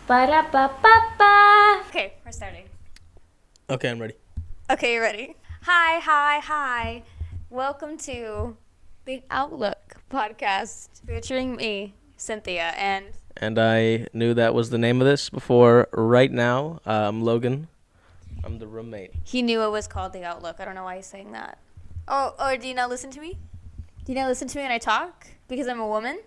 Ba-da-ba-ba-ba. Okay, we're starting. Okay, I'm ready. Okay, you ready? Hi. Welcome to the Outlook podcast featuring me, Cynthia, and I knew that was the name of this before right now. I'm Logan. I'm the roommate. he knew it was called the Outlook. I don't know why he's saying that. Oh, or do you not listen to me? Do you not listen to me when I talk? Because I'm a woman?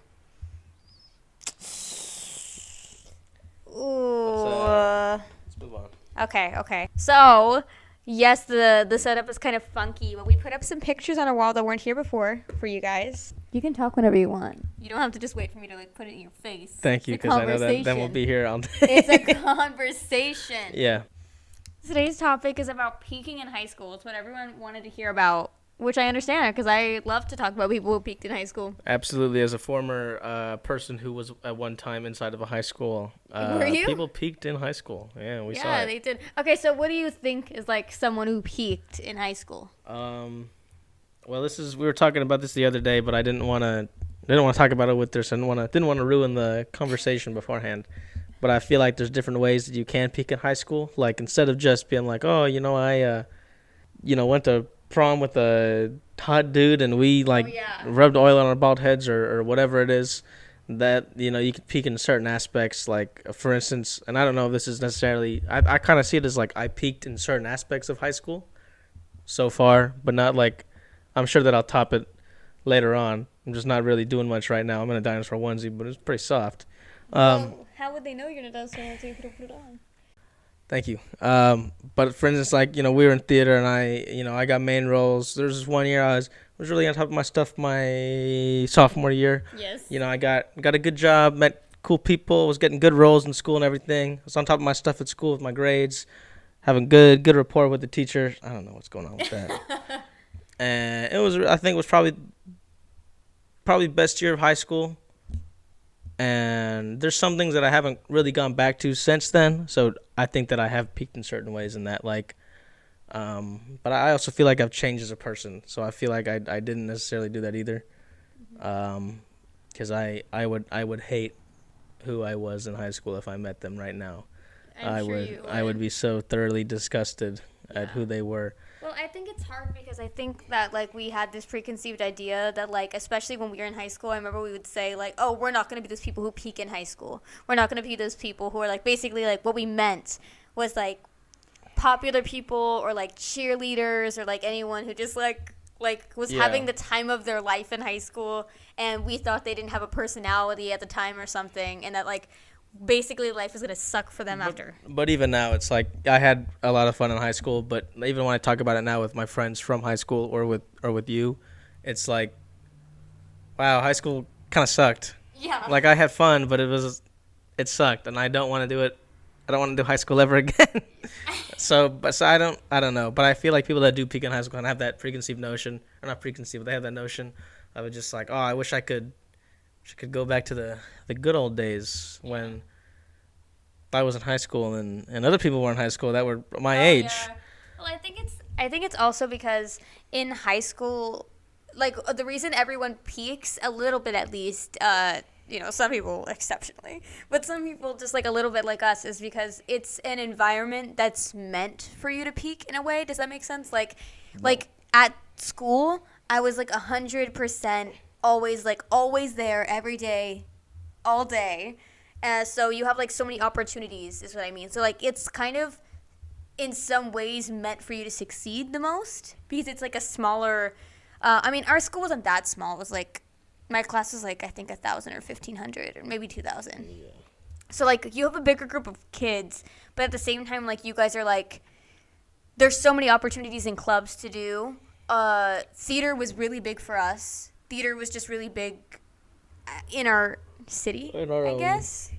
Ooh. Let's move on. Okay. So, yes, the setup is kind of funky, but we put up some pictures on a wall that weren't here before for you guys. You can talk whenever you want. You don't have to just wait for me to put it in your face. Thank you, because I know that then we'll be here all day. It's a conversation. Yeah. Today's topic is about peaking in high school. It's what everyone wanted to hear about, which I understand because I love to talk about people who peaked in high school. Absolutely. As a former person who was at one time inside of a high school, Were you? people peaked in high school. Yeah, we saw it. Yeah, they did. Okay, so what do you think is like someone who peaked in high school? Well, we were talking about this the other day, but I didn't want to talk about it with this. I didn't want to ruin the conversation beforehand. But I feel like there's different ways that you can peak in high school. Like, instead of just being like, oh, I went to prom with a hot dude and we rubbed oil on our bald heads or whatever it is, that you can peak in certain aspects. Like, for instance, and I don't know if this is necessarily, I kind of see it as like I peaked in certain aspects of high school so far, but not like, I'm sure that I'll top it later on. I'm just not really doing much right now. I'm in a dinosaur onesie, but it's pretty soft. Well, how would they know you're in a dinosaur onesie if you don't put it on? Thank you. But for instance, like, we were in theater and I got main roles. There was this one year I was really on top of my stuff my sophomore year. Yes. I got a good job, met cool people, was getting good roles in school and everything. I was on top of my stuff at school with my grades, having good rapport with the teacher. I don't know what's going on with that. And I think it was probably best year of high school. And there's some things that I haven't really gone back to since then. So I think that I have peaked in certain ways in that, like, but I also feel like I've changed as a person. So I feel like I didn't necessarily do that either. Because I would hate who I was in high school if I met them right now. I would be so thoroughly disgusted at who they were. Well, I think it's hard because I think that, like, we had this preconceived idea that, like, especially when we were in high school, I remember we would say, like, oh, we're not going to be those people who peak in high school. We're not going to be those people who are, like, basically, like, what we meant was, like, popular people or, like, cheerleaders or, like, anyone who just, like was having the time of their life in high school, and we thought they didn't have a personality at the time or something, and that, like, basically life is going to suck for them after. But even now, it's like I had a lot of fun in high school, but even when I talk about it now with my friends from high school or with you, it's like, wow, high school kind of sucked. Yeah. Like, I had fun, but it sucked, and I don't want to do it. I don't want to do high school ever again. So I don't know. But I feel like people that do peak in high school and have that preconceived notion, or not preconceived, but they have that notion of it, just like, oh, I wish I could go back to the good old days when I was in high school and other people were in high school that were my age. Yeah. Well, I think it's also because in high school, like, the reason everyone peaks a little bit, at least, some people exceptionally, but some people just like a little bit like us, is because it's an environment that's meant for you to peak in a way. Does that make sense? Like at school, I was like 100% always there every day, all day. So you have like so many opportunities is what I mean. So like it's kind of in some ways meant for you to succeed the most because it's like a smaller, our school wasn't that small. It was like, my class was like, I think 1,000 or 1,500 or maybe 2,000. Yeah. So like you have a bigger group of kids, but at the same time, like you guys are like, there's so many opportunities in clubs to do. Theater was really big for us. Theater was just really big in our city, I guess.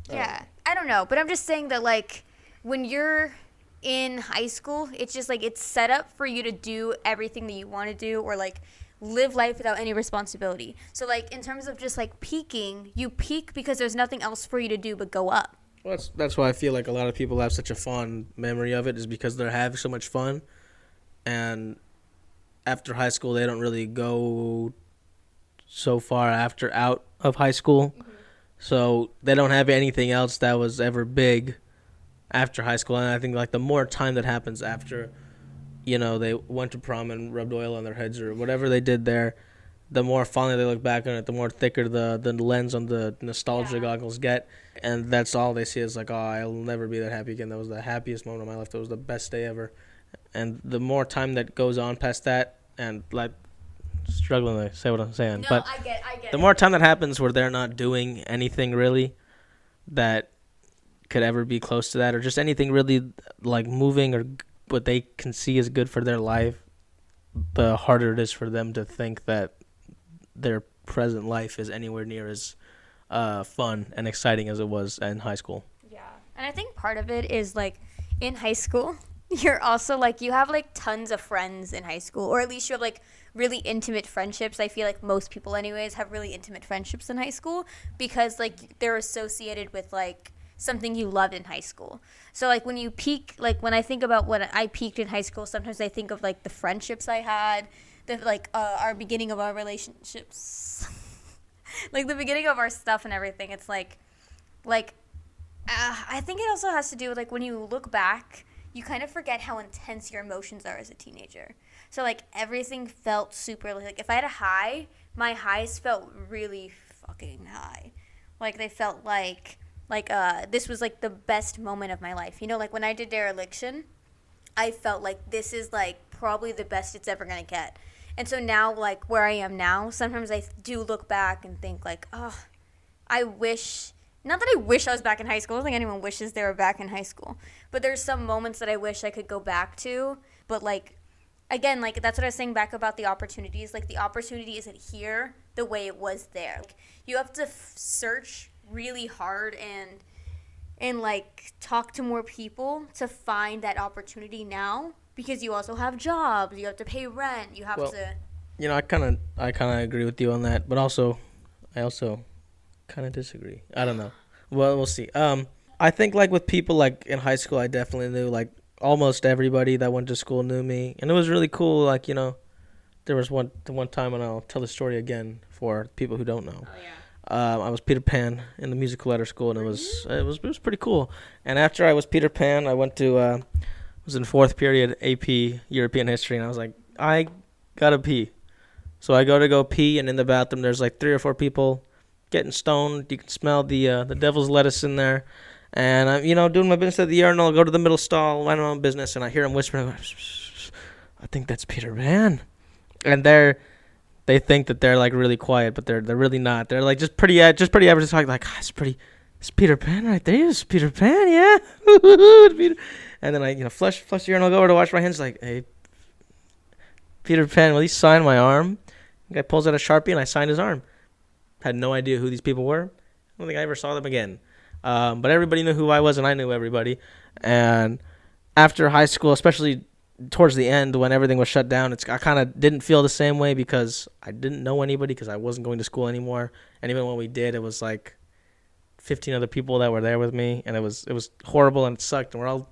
Yeah, I don't know, but I'm just saying that, like, when you're in high school, it's just like it's set up for you to do everything that you want to do, or like live life without any responsibility. So like in terms of just like peaking, you peak because there's nothing else for you to do but go up. Well, that's why I feel like a lot of people have such a fond memory of it, is because they're having so much fun, and after high school they don't really go so far out of high school. Mm-hmm. So they don't have anything else that was ever big after high school. And I think like the more time that happens after, they went to prom and rubbed oil on their heads or whatever they did there, the more fondly they look back on it, the more thicker the lens on the nostalgia goggles get. And that's all they see is like, oh, I'll never be that happy again. That was the happiest moment of my life. That was the best day ever. And the more time that goes on past that, and like struggling to say what I'm saying, No, but I get the it. more time that happens where they're not doing anything really that could ever be close to that, or just anything really like moving or what they can see is good for their life, the harder it is for them to think that their present life is anywhere near as fun and exciting as it was in high school. Yeah. And I think part of it is like in high school, you're also like, you have like tons of friends in high school, or at least you have like really intimate friendships. I feel like most people, anyways, have really intimate friendships in high school because like they're associated with like something you loved in high school. So like when you peak, like when I think about when I peaked in high school, sometimes I think of like the friendships I had, the like our beginning of our relationships, like the beginning of our stuff and everything. It's like I think it also has to do with like when you look back, you kind of forget how intense your emotions are as a teenager. So like everything felt super like if I had a high, my highs felt really fucking high. Like they felt like this was like the best moment of my life. Like when I did dereliction, I felt like this is like probably the best it's ever gonna get. And so now like where I am now, sometimes I do look back and think like, oh, I wish not that I wish I was back in high school. I don't think anyone wishes they were back in high school. But there's some moments that I wish I could go back to. But like again, like that's what I was saying back about the opportunities. Like the opportunity isn't here the way it was there. Like, you have to search really hard and like talk to more people to find that opportunity now because you also have jobs, you have to pay rent, you have to I kind of agree with you on that, but I also kind of disagree. I don't know. Well, we'll see. I think like with people like in high school, I definitely knew like almost everybody that went to school knew me, and it was really cool. Like there was one time, and I'll tell the story again for people who don't know. Oh yeah. I was Peter Pan in the musical letter school, and it was pretty cool. And after I was Peter Pan, I went to was in fourth period AP European history, and I was like, I gotta pee. So I go pee, and in the bathroom there's like 3 or 4 people getting stoned. You can smell the devil's lettuce in there, and I'm doing my business at the urinal. Go to the middle stall, mind my own business, and I hear him whispering, I think that's Peter Pan, and they think that they're like really quiet, but they're really not. They're like just pretty average. It's like it's Peter Pan right there. It's Peter Pan, yeah. It's Peter. And then I flush the urinal, go over to wash my hands. Like, hey, Peter Pan, will you sign my arm? The guy pulls out a Sharpie and I signed his arm. Had no idea who these people were. I don't think I ever saw them again. But everybody knew who I was, and I knew everybody. And after high school, especially towards the end when everything was shut down, I kind of didn't feel the same way because I didn't know anybody because I wasn't going to school anymore. And even when we did, it was like 15 other people that were there with me, and it was horrible and it sucked. And we're all,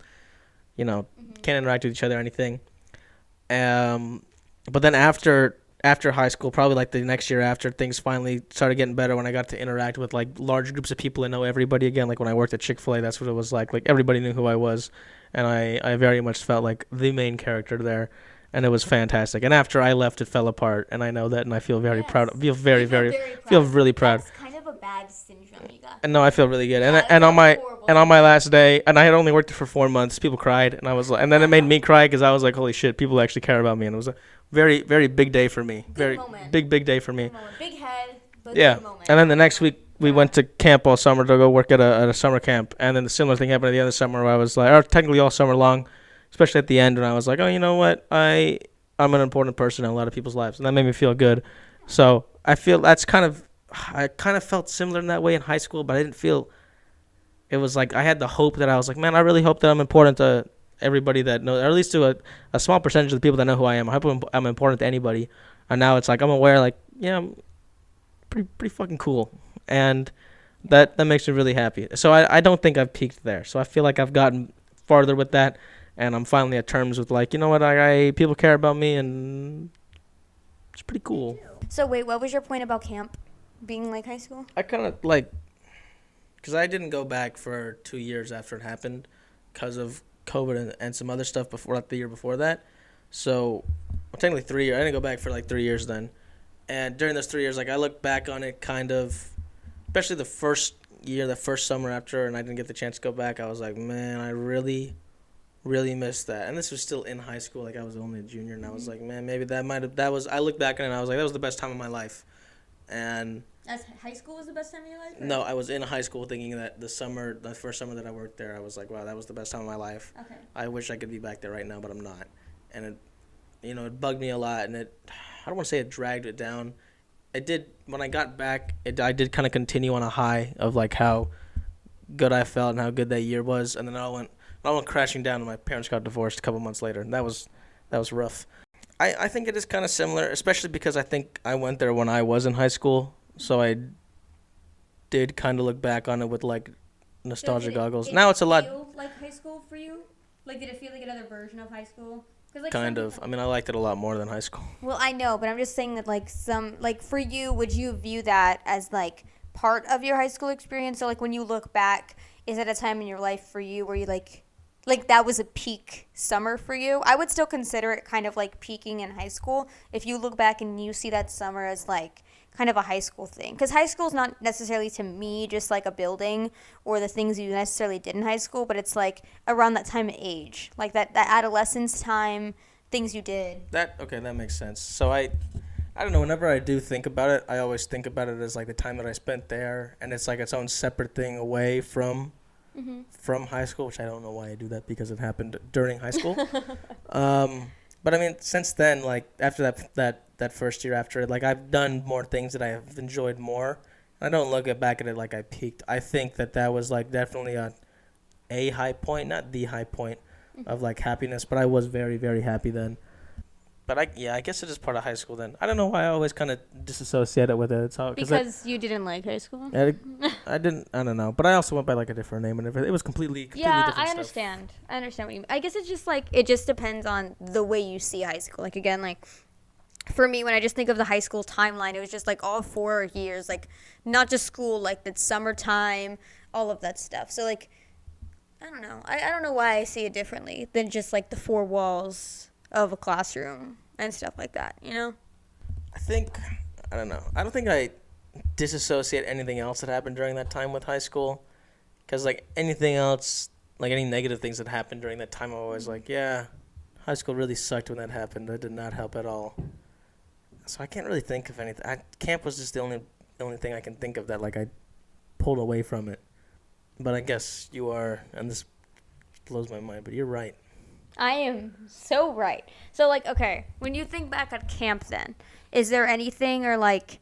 can't interact with each other or anything. But then after high school, probably like the next year after, things finally started getting better when I got to interact with like large groups of people and know everybody again. Like when I worked at Chick-fil-A, that's what it was like. Like everybody knew who I was, and I very much felt like the main character there, and it was fantastic. And after I left, it fell apart, and I know that, and I feel very proud. I feel feel really proud. That's kind of a bad syndrome you got. And no, I feel really good. Yeah, And on horrible. my last day, and I had only worked there for 4 months, people cried, and I was like, and then it made me cry because I was like, holy shit, people actually care about me, and it was a very, very big day for me. Very moment. big day for me. Big head, but Yeah. big moment. And then the next week we went to camp all summer to go work at a summer camp, and then the similar thing happened at the end of the summer where I was like, or technically all summer long, especially at the end, and I was like, oh, you know what, I'm an important person in a lot of people's lives, and that made me feel good. So I feel I kind of felt similar in that way in high school, but I didn't feel. It was like I had the hope that I was like, man, I really hope that I'm important to everybody that knows, or at least to a small percentage of the people that know who I am. I hope I'm important to anybody. And now it's like I'm aware, like, yeah, I'm pretty fucking cool, and that makes me really happy. So I don't think I've peaked there. So I feel like I've gotten farther with that, and I'm finally at terms with like, you know what, I people care about me, and it's pretty cool. So wait, what was your point about camp being like high school? I kind of like because I didn't go back for 2 years after it happened because of COVID and some other stuff before, like the year before that. So, well, technically 3 years. I didn't go back for like 3 years then. And during those 3 years, like I look back on it kind of, especially the first year, the first summer after, and I didn't get the chance to go back. I was like, man, I really, really missed that. And this was still in high school. Like I was only a junior, and I was like, man, maybe that was. I look back on it, and I was like, that was the best time of my life. And As high school was the best time of your life? no, I was in high school thinking that the first summer that I worked there, I was like, wow, that was the best time of my life. Okay. I wish I could be back there right now, but I'm not. And it, it bugged me a lot, and I don't want to say it dragged it down. It did, when I got back, I did kind of continue on a high of like how good I felt and how good that year was, and then I went crashing down, and my parents got divorced a couple months later, and that was rough. I think it is kind of similar, especially because I think I went there when I was in high school, so I did kind of look back on it with like nostalgia goggles. Now it's a lot. Feel like high school for you? Like, did it feel like another version of high school? 'Cause, like, Kind of. I mean, I liked it a lot more than high school. Well, I know, but I'm just saying that like for you, would you view that as like part of your high school experience? So like when you look back, is it a time in your life for you where you like that was a peak summer for you? I would still consider it kind of like peaking in high school if you look back and you see that summer as like kind of a high school thing. Because high school is not necessarily to me just like a building or the things you necessarily did in high school, but it's like around that time of age, like that adolescence time, things you did. That makes sense. So I don't know, whenever I do think about it, I always think about it as like the time that I spent there, and it's like its own separate thing away from high school, which I don't know why I do that because it happened during high school. But I mean, since then, like after that first year after it, like I've done more things that I have enjoyed more. I don't look back at it like I peaked. I think that was like definitely a high point, not the high point of like happiness, but I was very, very happy then. But I guess it is part of high school then. I don't know why I always kind of disassociate it with it. It's all, Because you didn't like high school? I don't know. But I also went by like a different name and everything. It was completely different I understand. stuff. I understand what you mean. I guess it's just like, it just depends on the way you see high school. Like again, like for me, when I just think of the high school timeline, it was just like all 4 years, like not just school, like the summertime, all of that stuff. So like, I don't know. I don't know why I see it differently than just like the four walls of a classroom and stuff like that, you know? I don't know. I don't think I disassociate anything else that happened during that time with high school. Because, like, anything else, like any negative things that happened during that time, I'm always like, yeah, high school really sucked when that happened. That did not help at all. So I can't really think of anything. Camp was just the only thing I can think of that, like, I pulled away from it. But I guess you are, and this blows my mind, but you're right. I am so right. So, like, okay, when you think back at camp then, is there anything or, like,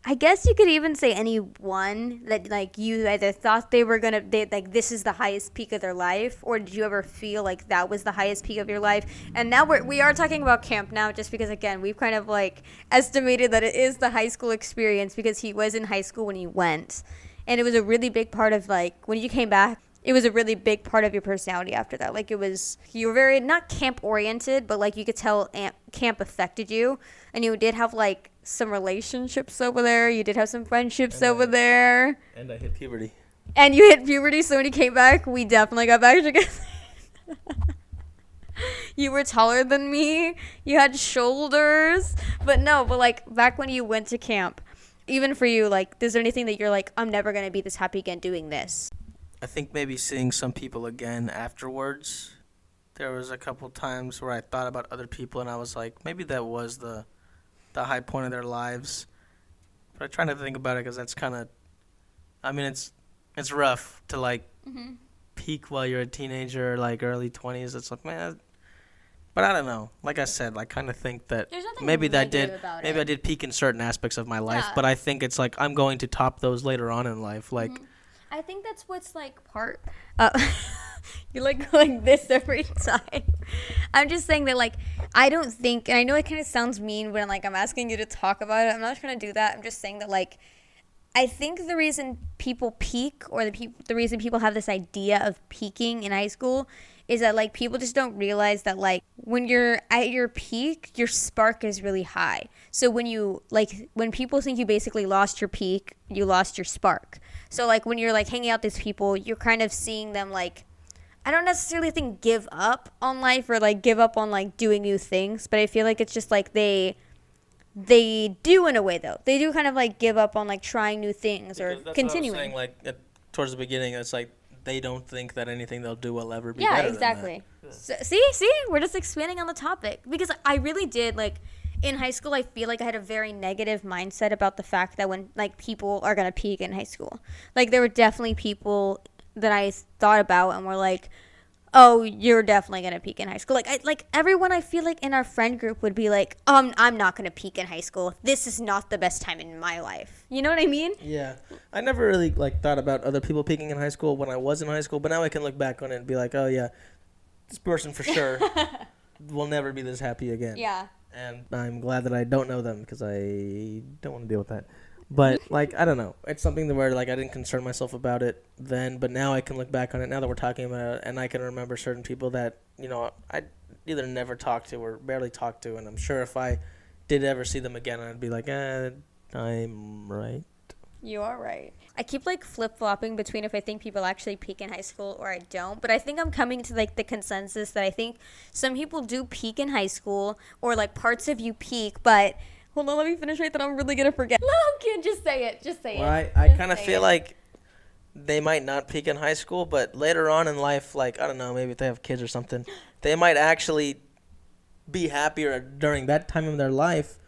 I guess you could even say anyone that, like, you either thought they were going to, like, this is the highest peak of their life, or did you ever feel like that was the highest peak of your life? And now we are talking about camp now just because, again, we've kind of, like, estimated that it is the high school experience because he was in high school when he went. And it was a really big part of, like, when you came back, it was a really big part of your personality after that. Like, you were very, not camp-oriented, but, like, you could tell camp affected you. And you did have, like, some relationships over there. You did have some friendships over there. And I hit puberty. And you hit puberty, so when you came back, we definitely got back together. You were taller than me. You had shoulders. But, like, back when you went to camp, even for you, like, is there anything that you're like, I'm never going to be this happy again doing this? I think maybe seeing some people again afterwards. There was a couple times where I thought about other people and I was like, maybe that was the high point of their lives. But I try not to think about it because that's kind of, I mean, it's rough to like peak while you're a teenager, like early 20s. It's like, man, but I don't know. Like I said, I kind of think that maybe I did peak in certain aspects of my life, but I think it's like I'm going to top those later on in life. Like, I think that's what's like part. You like going this every time. I'm just saying that, like, I don't think, and I know it kind of sounds mean when like I'm asking you to talk about it. I'm not trying to do that. I'm just saying that, like, I think the reason people peak, or the reason people have this idea of peaking in high school, is that, like, people just don't realize that, like, when you're at your peak, your spark is really high. So when people think you basically lost your peak, you lost your spark. So like when you're like hanging out with these people, you're kind of seeing them like, I don't necessarily think give up on life or like give up on like doing new things, but I feel like it's just like they do in a way though. They do kind of like give up on like trying new things or Because that's continuing. what I was saying, like towards the beginning, it's like they don't think that anything they'll do will ever be Yeah, better exactly. than that. So, see, we're just expanding on the topic because I really did like in high school. I feel like I had a very negative mindset about the fact that when like people are gonna peak in high school, like there were definitely people that I thought about and were like, oh, you're definitely gonna peak in high school. Like everyone I feel like in our friend group would be like, I'm not gonna peak in high school. This is not the best time in my life. You know what I mean? Yeah, I never really like thought about other people peaking in high school when I was in high school, but now I can look back on it and be like, oh yeah, this person for sure will never be this happy again. Yeah. And I'm glad that I don't know them because I don't want to deal with that. But like I don't know, it's something where like I didn't concern myself about it then, but now I can look back on it now that we're talking about it, and I can remember certain people that I either never talked to or barely talked to, and I'm sure if I did ever see them again, I'd be like, I'm right. You are right. I keep like flip-flopping between if I think people actually peak in high school or I don't, but I think I'm coming to like the consensus that I think some people do peak in high school or like parts of you peak, but hold on, let me finish right then I'm really gonna forget. No, kid, just say it. Well, I kind of feel like they might not peak in high school, but later on in life, like I don't know, maybe if they have kids or something, they might actually be happier during that time of their life,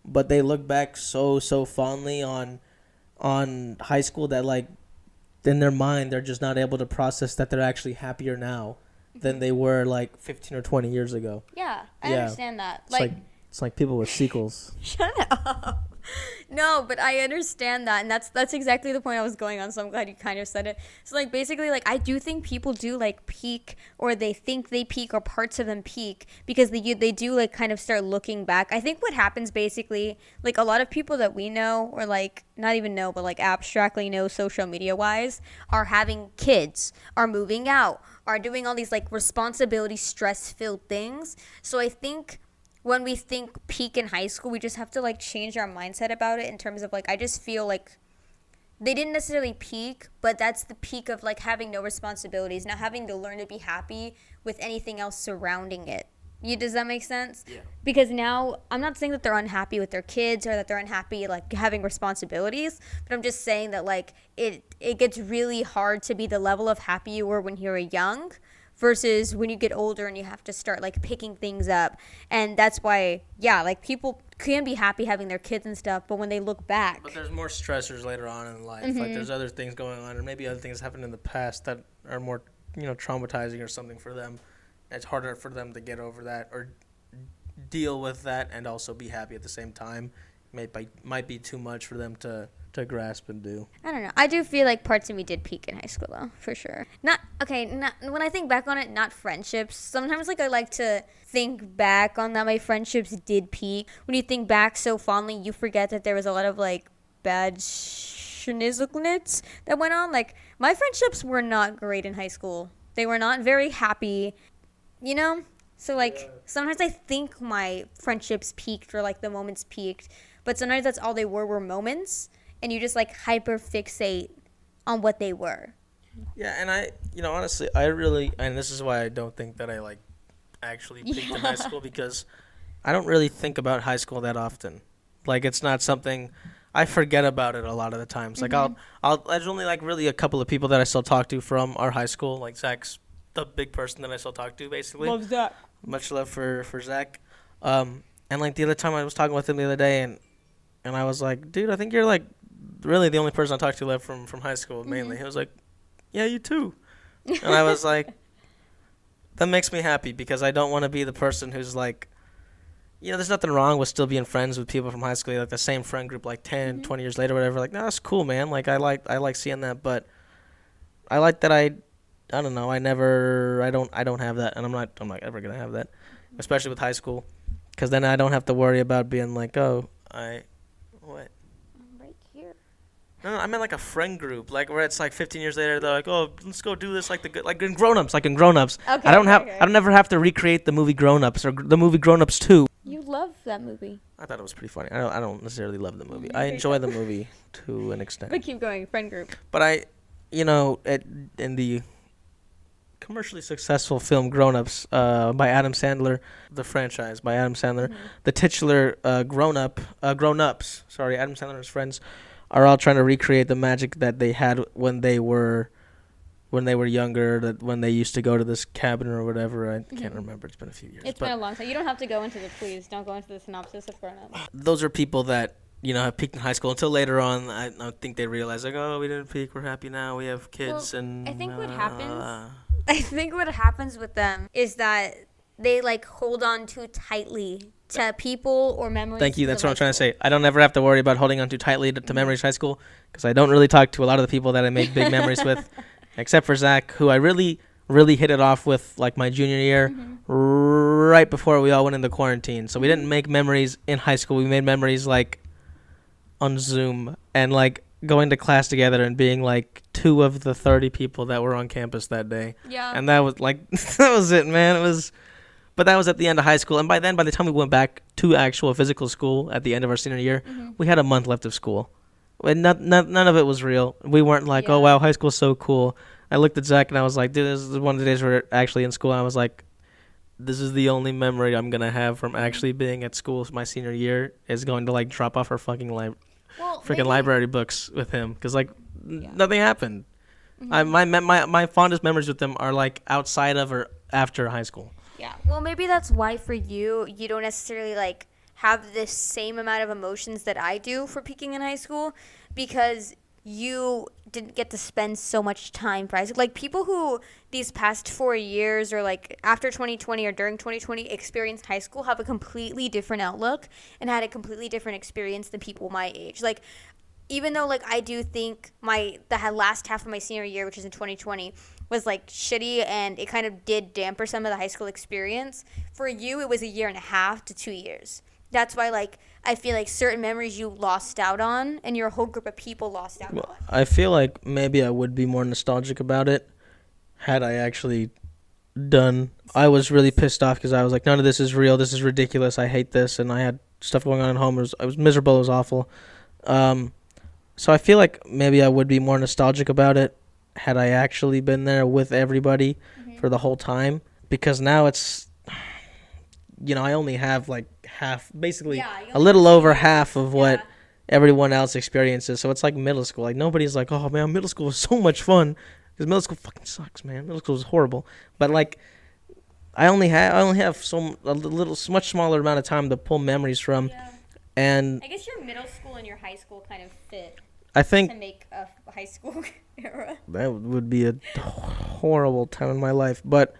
but they look back so fondly on high school that like in their mind they're just not able to process that they're actually happier now than they were like 15 or 20 years ago. Yeah, I understand that. It's like people with sequels. Shut up. No, but I understand that, and that's exactly the point I was going on, so I'm glad you kind of said it. So, like, basically, like, I do think people do, like, peak, or they think they peak, or parts of them peak, because they do, like, kind of start looking back. I think what happens, basically, like, a lot of people that we know, or, like, not even know, but, like, abstractly know social media-wise, are having kids, are moving out, are doing all these, like, responsibility, stress-filled things. So I think when we think peak in high school, we just have to like change our mindset about it in terms of like, I just feel like they didn't necessarily peak, but that's the peak of like having no responsibilities, not having to learn to be happy with anything else surrounding it. Does that make sense? Yeah. Because now I'm not saying that they're unhappy with their kids or that they're unhappy like having responsibilities, but I'm just saying that like it gets really hard to be the level of happy you were when you were young versus when you get older and you have to start like picking things up. And that's why, yeah, like people can be happy having their kids and stuff, but when they look back. But there's more stressors later on in life. Mm-hmm. Like there's other things going on, or maybe other things happened in the past that are more, traumatizing or something for them. It's harder for them to get over that or deal with that and also be happy at the same time. Might be too much for them to grasp and do. I don't know. I do feel like parts of me did peak in high school though, for sure. Not when I think back on it, not friendships. Sometimes like I like to think back on that my friendships did peak. When you think back so fondly, you forget that there was a lot of like bad schnizzlenits that went on. Like my friendships were not great in high school. They were not very happy, So like sometimes I think my friendships peaked or like the moments peaked, but sometimes that's all they were moments. And you just like hyper fixate on what they were. Yeah, and I, honestly, and this is why I don't think that I like actually peaked in high school, because I don't really think about high school that often. Like it's not something, I forget about it a lot of the times. Like there's only like really a couple of people that I still talk to from our high school. Like Zach's the big person that I still talk to, basically. Love Zach. Much love for Zach. And like the other time I was talking with him the other day, and I was like, dude, I think you're like really the only person I talked to left from high school mainly. He was like, yeah, you too. And I was like, that makes me happy, because I don't want to be the person who's like, there's nothing wrong with still being friends with people from high school, like the same friend group like 10, 20 years later, whatever. Like, no, that's cool, man. Like I like seeing that, but I like that I don't know, I don't have that, and I'm not ever going to have that, especially with high school, because then I don't have to worry about being like, what? Right here. No, I meant like a friend group, like where it's like 15 years later, they're like, oh, let's go do this, like in Grown Ups, Okay, I don't ever have to recreate the movie Grown Ups or the movie Grown Ups 2. You love that movie. I thought it was pretty funny. I don't necessarily love the movie. I enjoy the movie to an extent. But keep going, friend group. But in the commercially successful film Grown Ups by Adam Sandler, the franchise by Adam Sandler, the titular Grown Ups, Adam Sandler and his friends are all trying to recreate the magic that they had when they were younger, that when they used to go to this cabin or whatever. I can't remember. It's been a few years. It's been a long time. You don't have to go into don't go into the synopsis of Grown Ups. Those are people that, have peaked in high school until later on. I think they realize, like, oh, we didn't peak. We're happy now. We have kids. And I think what happens with them is that they, like, hold on too tightly to people or memories. Thank you. That's what I'm trying to say. I don't ever have to worry about holding on too tightly to memories of high school because I don't really talk to a lot of the people that I make big memories with. Except for Zach, who I really, really hit it off with, like, my junior year, right before we all went into quarantine. So we didn't make memories in high school. We made memories, like, on Zoom and, like, going to class together and being, like, 2 of the 30 people that were on campus that day. Yeah. And that was, like, that was it, man. But that was at the end of high school. And by the time we went back to actual physical school at the end of our senior year, we had a month left of school. And none of it was real. We weren't like, oh, wow, high school's so cool. I looked at Zach and I was like, dude, this is one of the days we're actually in school. And I was like, this is the only memory I'm going to have from actually being at school my senior year is going to, like, drop off our fucking library books with him. Because, like, nothing happened. My fondest memories with them are, like, outside of or after high school. Yeah. Well, maybe that's why for you don't necessarily, like, have this same amount of emotions that I do for peaking in high school because you didn't get to spend so much time for high school. Like, people who these past 4 years or, like, after 2020 or during 2020 experienced high school have a completely different outlook and had a completely different experience than people my age. Like, even though, like, I do think the last half of my senior year, which is in 2020, was, like, shitty and it kind of did damper some of the high school experience, for you it was 1.5 to 2 years. That's why, like, I feel like certain memories you lost out on and your whole group of people lost out on. I feel like maybe I would be more nostalgic about it had I actually done. I was really pissed off because I was like, none of this is real. This is ridiculous. I hate this. And I had stuff going on at home. I was miserable. It was awful. So I feel like maybe I would be more nostalgic about it had I actually been there with everybody for the whole time. Because now it's, I only have, like, half, basically a little over half of what everyone else experiences. So it's like middle school. Like, nobody's like, oh, man, middle school is so much fun. Because middle school fucking sucks, man. Middle school is horrible. But, like, I only have much smaller amount of time to pull memories from. Yeah. And I guess your middle school and your high school kind of fit. I think to make a high school era. That would be a horrible time in my life. But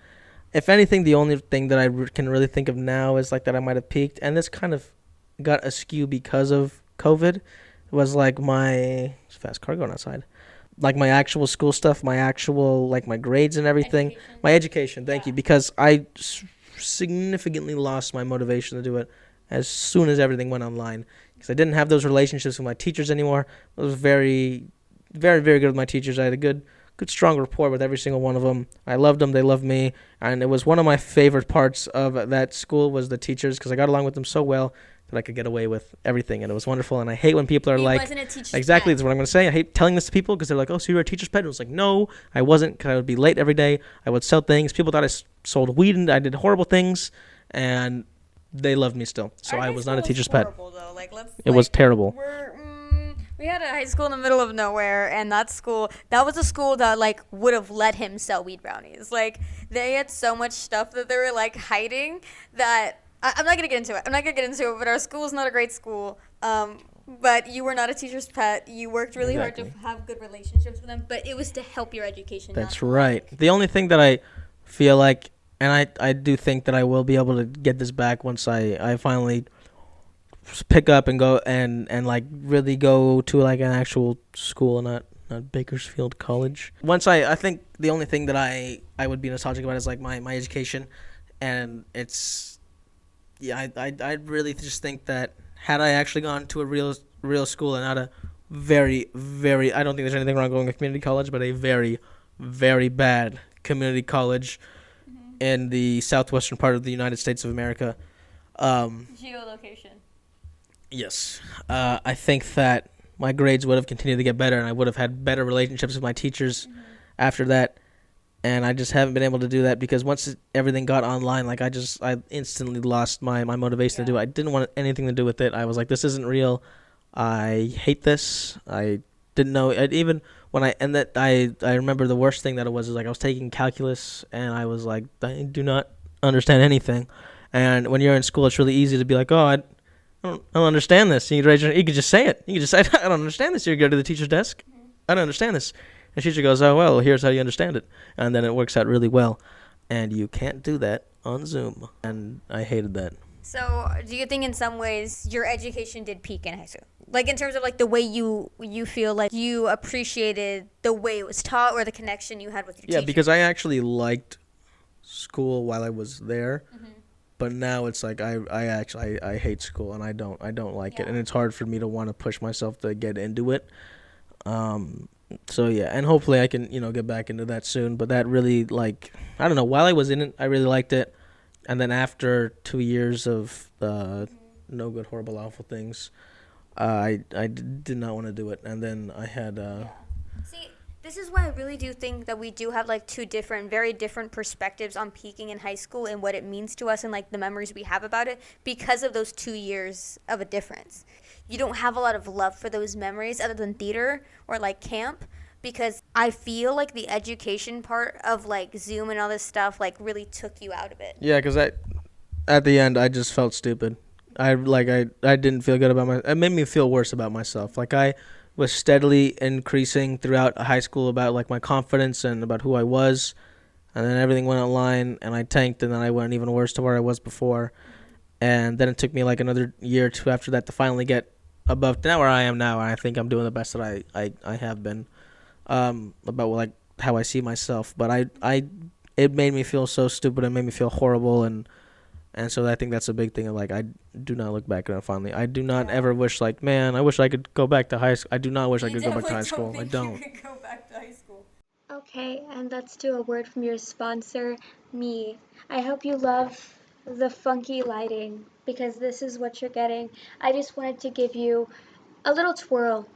if anything, the only thing that I can really think of now is, like, that I might have peaked, and this kind of got askew because of COVID, was, like, it's a fast car going outside. Like, my actual school stuff, my actual, like, my grades and everything. My education, thank you, because I significantly lost my motivation to do it as soon as everything went online. Because I didn't have those relationships with my teachers anymore. I was very, very, very good with my teachers. I had a good, strong rapport with every single one of them. I loved them. They loved me. And it was one of my favorite parts of that school was the teachers because I got along with them so well that I could get away with everything. And it was wonderful. And I hate when people are like, exactly, that's what I'm going to say. I hate telling this to people because they're like, oh, so you were a teacher's pet? And I was like, no, I wasn't, because I would be late every day. I would sell things. People thought I sold weed and I did horrible things. And they loved me still. So I was not a teacher's pet. It was terrible. We had a high school in the middle of nowhere, and that was a school that, like, would have let him sell weed brownies. Like, they had so much stuff that they were, like, hiding that I'm not going to get into it. But our school is not a great school. But you were not a teacher's pet. You worked really hard to have good relationships with them, but it was to help your education. That's right. The only thing that I feel like, and I do think that I will be able to get this back once I finally pick up and go and like really go to like an actual school and not Bakersfield College. Once I think the only thing that I would be nostalgic about is like my education, and it's I really just think that had I actually gone to a real school and not a very, very, I don't think there's anything wrong going to community college, but a very, very bad community college in the southwestern part of the United States of America. Geolocation. Yes. I think that my grades would have continued to get better, and I would have had better relationships with my teachers after that. And I just haven't been able to do that because once everything got online, like I instantly lost my motivation to do it. I didn't want anything to do with it. I was like, this isn't real. I hate this. I didn't know. Even when I remember the worst thing that it was is like I was taking calculus, and I was like, I do not understand anything. And when you're in school, it's really easy to be like, oh, I don't understand this. You could just say it. You could just say, I don't understand this. You go to the teacher's desk. I don't understand this. And the teacher goes, oh, well, here's how you understand it. And then it works out really well. And you can't do that on Zoom. And I hated that. So, do you think in some ways your education did peak in high school? Like in terms of like the way you feel like you appreciated the way it was taught or the connection you had with your teacher? Yeah, because I actually liked school while I was there. But now it's like I hate school, and I don't like it, and it's hard for me to want to push myself to get into it. So yeah, and hopefully I can get back into that soon. But that really, like, I don't know. While I was in it, I really liked it, and then after 2 years of no good, horrible, awful things, I did not want to do it, and then I had. See, this is why I really do think that we do have like two very different perspectives on peaking in high school and what it means to us and like the memories we have about it because of those 2 years of a difference. You don't have a lot of love for those memories other than theater or like camp because I feel like the education part of like Zoom and all this stuff like really took you out of it. Yeah, because at the end I just felt stupid. I didn't feel good about it made me feel worse about myself. Like I was steadily increasing throughout high school about like my confidence and about who I was, and then everything went online and I tanked, and then I went even worse to where I was before, and then it took me like another year or two after that to finally get above to now where I am now, and I think I'm doing the best that I have been about like how I see myself, but it made me feel so stupid. It made me feel horrible, and so I think that's a big thing. Of like, I do not look back on it fondly. I do not ever wish like, man, I wish I could go back to high school. I do not wish I could go back to high school. I don't. You could go back to high school. Okay, and let's do a word from your sponsor, me. I hope you love the funky lighting because this is what you're getting. I just wanted to give you a little twirl,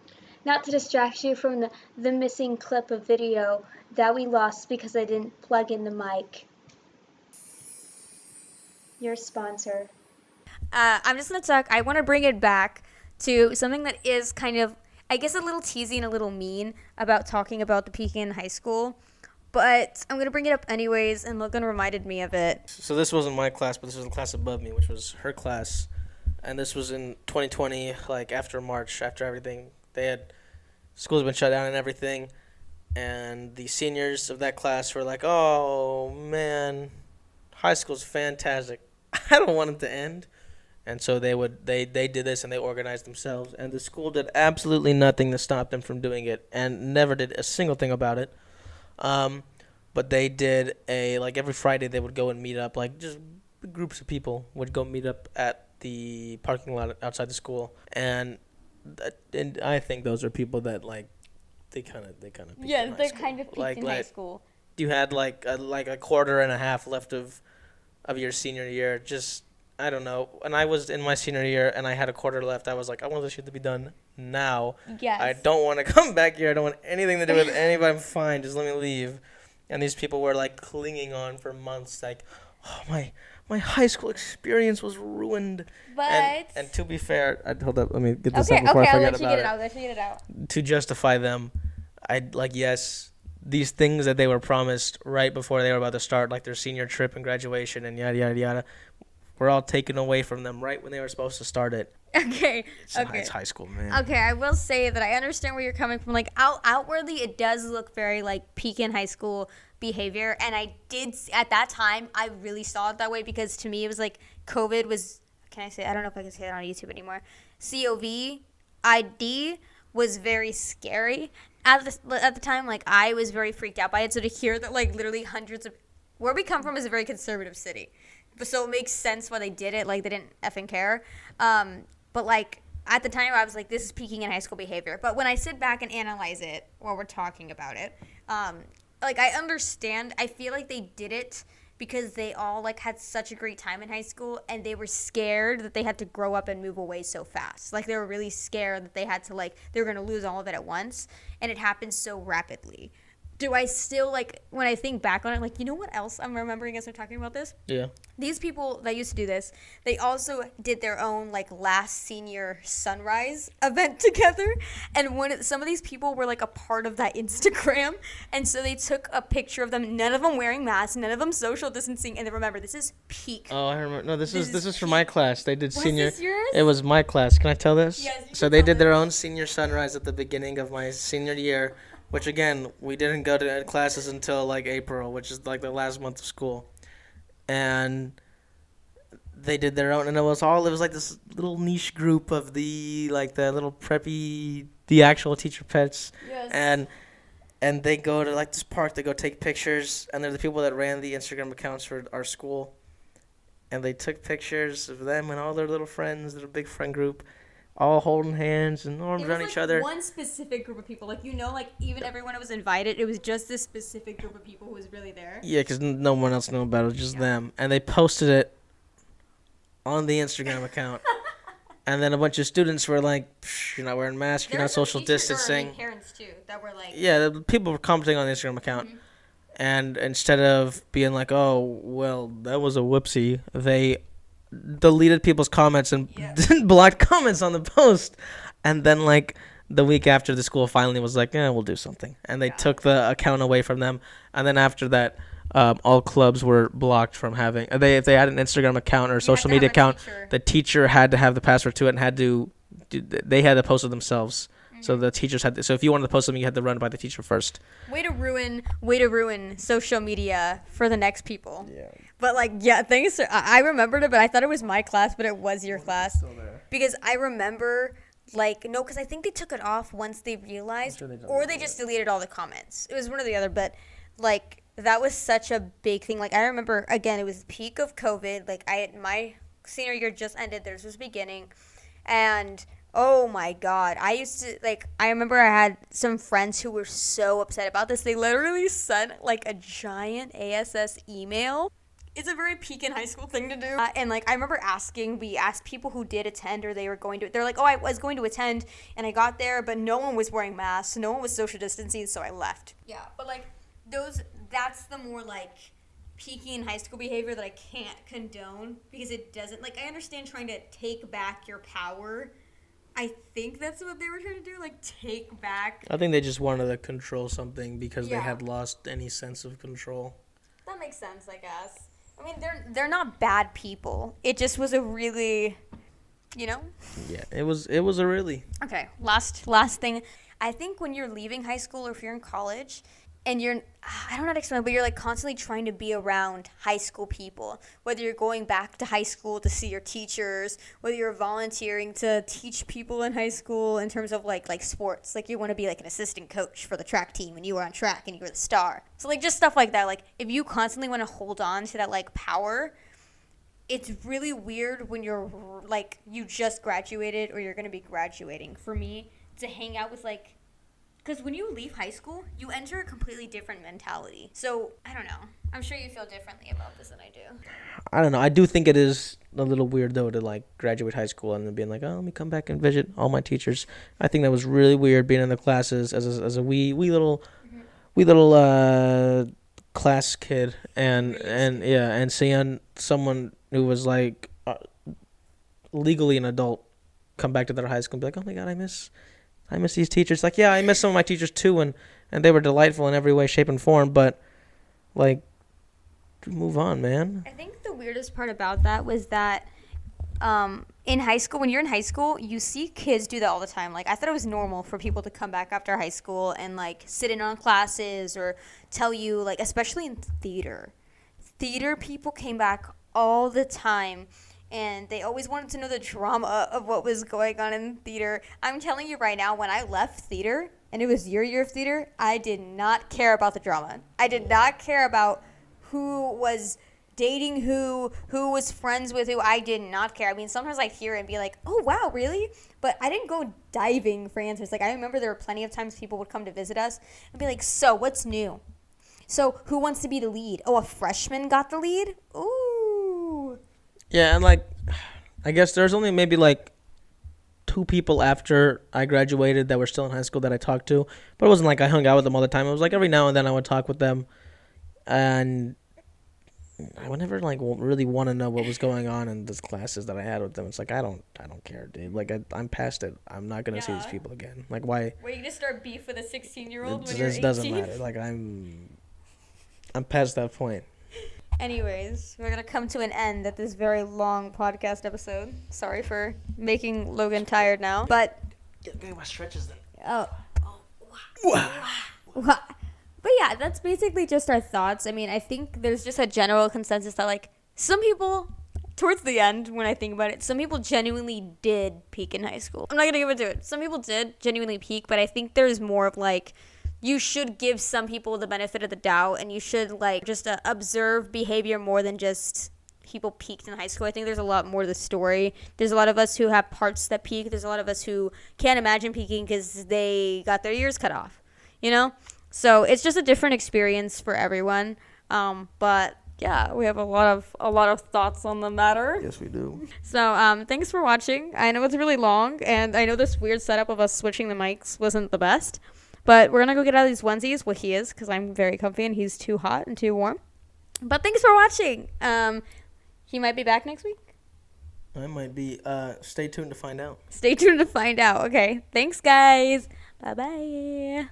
not to distract you from the missing clip of video that we lost because I didn't plug in the mic. Your sponsor. I'm just going to talk. I want to bring it back to something that is kind of, I guess, a little teasy and a little mean about talking about the peaking in high school. But I'm going to bring it up anyways, and Logan reminded me of it. So this wasn't my class, but this was the class above me, which was her class. And this was in 2020, like after March, after everything. Schools had been shut down and everything. And the seniors of that class were like, oh, man, high school's fantastic. I don't want it to end. And so they did this, and they organized themselves, and the school did absolutely nothing to stop them from doing it, and never did a single thing about it. But they did like every Friday they would go and meet up, like just groups of people would go meet up at the parking lot outside the school, and I think those are people that like they kind of peaked in high they're school. kind of peaked like, in high school. You had like a quarter and a half left of your senior year. Just, I don't know. When I was in my senior year and I had a quarter left, I was like, I want this shit to be done now. Yes. I don't want to come back here. I don't want anything to do with anybody. I'm fine. Just let me leave. And these people were like clinging on for months, like, oh, my high school experience was ruined. But and to be fair, hold up, let me get this out before I I'll forget let you about get it out. Let you get it out. To justify them, yes, these things that they were promised right before they were about to start, like their senior trip and graduation and yada, yada, yada, were all taken away from them right when they were supposed to start it. Okay. It's high school, man. Okay, I will say that I understand where you're coming from. Like, outwardly, it does look very, like, peak in high school behavior. And I did, at that time, I really saw it that way because to me, it was like COVID was, I don't know if I can say it on YouTube anymore. COVID was very scary. At the time, like, I was very freaked out by it. So to hear that, like, literally hundreds of, where we come from is a very conservative city. So it makes sense why they did it. Like, they didn't effing care. But, like, at the time, I was like, this is peaking in high school behavior. But when I sit back and analyze it while we're talking about it, like, I understand. I feel like they did it because they all like had such a great time in high school, and they were scared that they had to grow up and move away so fast. Like they were really scared that they had to like they were going to lose all of it at once, and it happened so rapidly. Do I still like when I think back on it, like, you know what else I'm remembering as we're talking about this? Yeah. These people that used to do this, they also did their own like last senior sunrise event together. And some of these people were like a part of that Instagram, and so they took a picture of them, none of them wearing masks, none of them social distancing. And then remember, this is peak. Oh, I remember. No, this is for my class. They did senior. Was this yours? It was my class. Can I tell this? Yes, you So can they tell did their this. own senior sunrise at the beginning of my senior year, which again, we didn't go to classes until like April, which is like the last month of school. And they did their own, and it was like this little niche group of the little preppy, the actual teacher pets. Yes. And they go to like this park, they go take pictures, and they're the people that ran the Instagram accounts for our school. And they took pictures of them and all their little friends, their big friend group, all holding hands and arms around each other. One specific group of people, like, you know, like even everyone that was invited, it was just this specific group of people who was really there. Yeah, because no one else knew about it, just them. And they posted it on the Instagram account. And then a bunch of students were like, you're not wearing masks, you're not social distancing. Parents too that were like, Yeah, the people were commenting on the Instagram account. Mm-hmm. And instead of being like, oh, well, that was a whoopsie, they deleted people's comments and blocked comments on the post. And then, like, the week after, the school finally was like, we'll do something. And they took the account away from them. And then after that, all clubs were blocked from having, if they had an Instagram account or a social media account, the teacher had to have the password to it and they had to post it themselves. So the teachers had to, so if you wanted to post something, you had to run it by the teacher first. Way to ruin social media for the next people. Yeah. But like, yeah, thanks. I remembered it, but I thought it was my class, but it was your class. Still there. Because I remember, like, no, because I think they took it off once they realized, or they just deleted all the comments. It was one or the other, but like that was such a big thing. Like I remember, again, it was the peak of COVID. Like my senior year just ended, theirs was beginning, and oh my God. I remember I had some friends who were so upset about this. They literally sent like a giant ASS email. It's a very peak in high school thing to do. And like, I remember we asked people who did attend or they were going to, they're like, oh, I was going to attend and I got there, but no one was wearing masks. No one was social distancing. So I left. Yeah. But like that's the more like peaky in high school behavior that I can't condone because it doesn't, like, I understand trying to take back your power. I think that's what they were trying to do, like take back. I think they just wanted to control something because they had lost any sense of control. That makes sense, I guess. I mean, they're not bad people. It just was a really, you know? Yeah, it was a really. Okay, last thing. I think when you're leaving high school or if you're in college and I don't know how to explain it, but you're like constantly trying to be around high school people. Whether you're going back to high school to see your teachers, whether you're volunteering to teach people in high school in terms of like sports. Like you want to be like an assistant coach for the track team and you were on track and you were the star. So like just stuff like that. Like if you constantly want to hold on to that like power, it's really weird when you're like you just graduated or you're going to be graduating. For me, to hang out with like, because when you leave high school, you enter a completely different mentality. So, I don't know. I'm sure you feel differently about this than I do. I don't know. I do think it is a little weird, though, to, like, graduate high school and then being like, oh, let me come back and visit all my teachers. I think that was really weird being in the classes as a wee little class kid and seeing someone who was, like, legally an adult come back to their high school and be like, oh, my God, I miss these teachers. Like, yeah, I miss some of my teachers too, and they were delightful in every way, shape, and form, but, like, move on, man. I think the weirdest part about that was that in high school, when you're in high school, you see kids do that all the time. Like, I thought it was normal for people to come back after high school and, like, sit in on classes or tell you, like, especially in theater. Theater people came back all the time. And they always wanted to know the drama of what was going on in theater. I'm telling you right now, when I left theater, and it was your year of theater, I did not care about the drama. I did not care about who was dating who was friends with who. I did not care. I mean, sometimes I'd hear it and be like, oh, wow, really? But I didn't go diving for answers. Like, I remember there were plenty of times people would come to visit us and be like, so, what's new? So who wants to be the lead? Oh, a freshman got the lead? Ooh. Yeah, and like, I guess there's only maybe like 2 people after I graduated that were still in high school that I talked to, but it wasn't like I hung out with them all the time. It was like every now and then I would talk with them, and I would never like really want to know what was going on in those classes that I had with them. It's like I don't care, dude. Like I'm past it. I'm not gonna see these people again. Like why? Were you gonna start beef with a 16-year-old when It you're just 18? doesn't matter. Like I'm past that point. Anyways, we're gonna come to an end at this very long podcast episode. Sorry for making Logan tired now, but Get my stretches then. oh, wow. But yeah, that's basically just our thoughts. I mean, I think there's just a general consensus that like some people, towards the end, when I think about it, some people genuinely did peak in high school. I'm not gonna give into it. Some people did genuinely peak, but I think there's more of like, you should give some people the benefit of the doubt, and you should like just observe behavior more than just people peaked in high school. I think there's a lot more to the story. There's a lot of us who have parts that peak. There's a lot of us who can't imagine peaking because they got their ears cut off, you know? So it's just a different experience for everyone. But yeah, we have a lot of thoughts on the matter. Yes, we do. So thanks for watching. I know it's really long, and I know this weird setup of us switching the mics wasn't the best. But we're going to go get out of these onesies. Well, he is, because I'm very comfy and he's too hot and too warm. But thanks for watching. He might be back next week. I might be. Stay tuned to find out. Stay tuned to find out. Okay. Thanks, guys. Bye-bye.